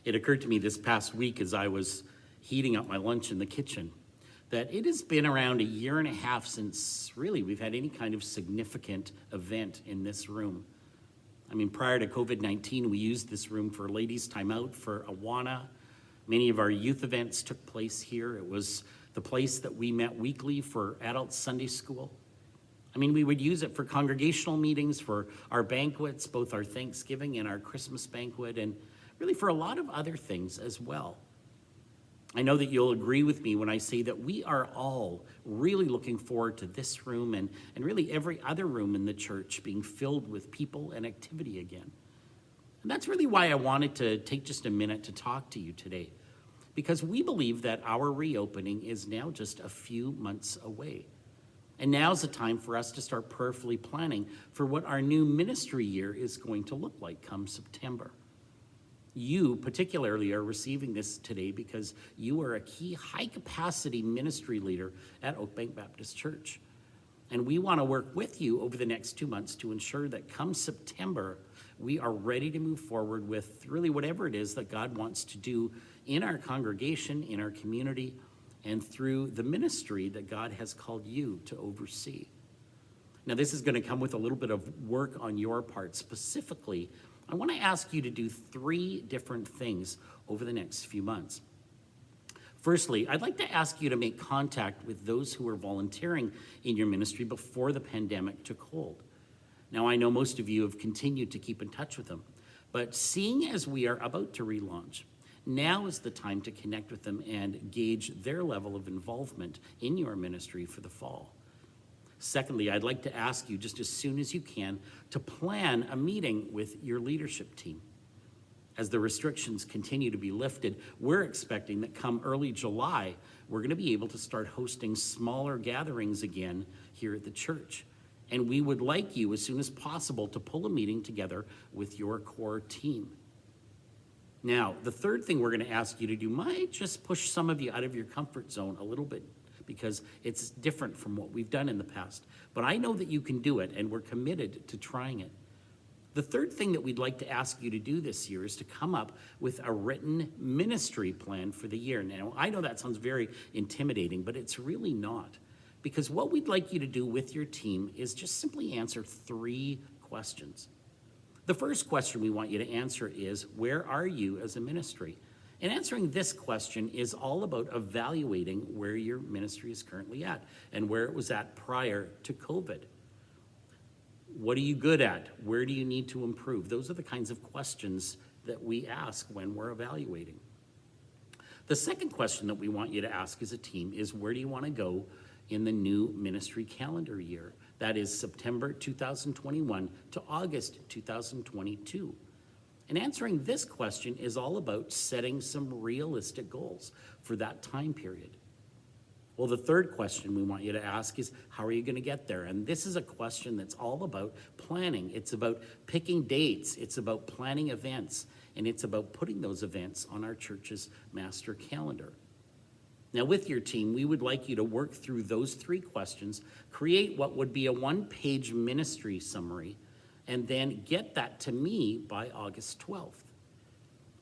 It occurred to me this past week as I was heating up my lunch in the kitchen that it has been around a year and a half since really we've had any kind of significant event in this room. I mean, prior to COVID-19, we used this room for Ladies' Time Out, for Awana. Many of our youth events took place here. It was the place that we met weekly for adult Sunday school. I mean, we would use it for congregational meetings, for our banquets, both our Thanksgiving and our Christmas banquet, and really for a lot of other things as well. I know that you'll agree with me when I say that we are all really looking forward to this room and really every other room in the church being filled with people and activity again. And that's really why I wanted to take just a minute to talk to you today, because we believe that our reopening is now just a few months away. And now's the time for us to start prayerfully planning for what our new ministry year is going to look like come September. You particularly are receiving this today because you are a key high-capacity ministry leader at Oakbank Baptist Church. And we want to work with you over the next 2 months to ensure that come September, we are ready to move forward with really whatever it is that God wants to do in our congregation, in our community, and through the ministry that God has called you to oversee. Now, this is going to come with a little bit of work on your part. Specifically, I want to ask you to do 3 different things over the next few months. Firstly, I'd like to ask you to make contact with those who are volunteering in your ministry before the pandemic took hold. Now, I know most of you have continued to keep in touch with them, but seeing as we are about to relaunch, now is the time to connect with them and gauge their level of involvement in your ministry for the fall. Secondly, I'd like to ask you just as soon as you can to plan a meeting with your leadership team. As the restrictions continue to be lifted, we're expecting that come early July, we're going to be able to start hosting smaller gatherings again here at the church. And we would like you, as soon as possible, to pull a meeting together with your core team. Now, the third thing we're going to ask you to do might just push some of you out of your comfort zone a little bit, because it's different from what we've done in the past. But I know that you can do it, and we're committed to trying it. The third thing that we'd like to ask you to do this year is to come up with a written ministry plan for the year. Now, I know that sounds very intimidating, but it's really not. Because what we'd like you to do with your team is just simply answer 3 questions. The first question we want you to answer is, where are you as a ministry? And answering this question is all about evaluating where your ministry is currently at and where it was at prior to COVID. What are you good at? Where do you need to improve? Those are the kinds of questions that we ask when we're evaluating. The second question that we want you to ask as a team is, where do you want to go in the new ministry calendar year? That is September 2021 to August 2022. And answering this question is all about setting some realistic goals for that time period. Well, the third question we want you to ask is, how are you going to get there? And this is a question that's all about planning. It's about picking dates. It's about planning events. And it's about putting those events on our church's master calendar. Now, with your team, we would like you to work through those 3 questions, create what would be a 1-page ministry summary, and then get that to me by August 12th.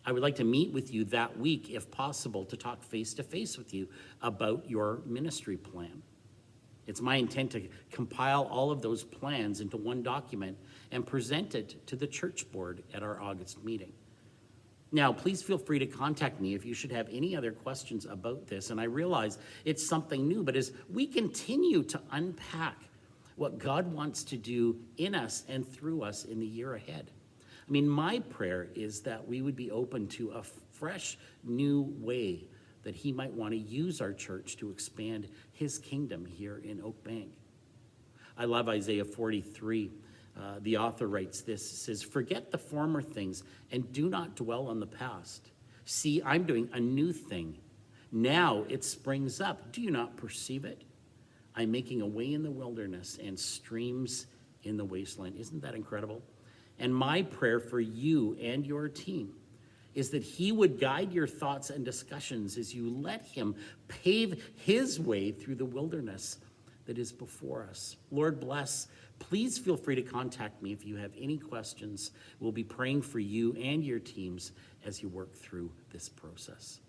I would like to meet with you that week, if possible, to talk face-to-face with you about your ministry plan. It's my intent to compile all of those plans into one document and present it to the church board at our August meeting. Now, please feel free to contact me if you should have any other questions about this. And I realize it's something new, but as we continue to unpack what God wants to do in us and through us in the year ahead, I mean, my prayer is that we would be open to a fresh, new way that he might want to use our church to expand his kingdom here in Oakbank. I love Isaiah 43. The author writes this, says, "Forget the former things and do not dwell on the past. See, I'm doing a new thing. Now it springs up. Do you not perceive it? I'm making a way in the wilderness and streams in the wasteland." Isn't that incredible? And my prayer for you and your team is that he would guide your thoughts and discussions as you let him pave his way through the wilderness that is before us. Lord, bless. Please feel free to contact me if you have any questions. We'll be praying for you and your teams as you work through this process.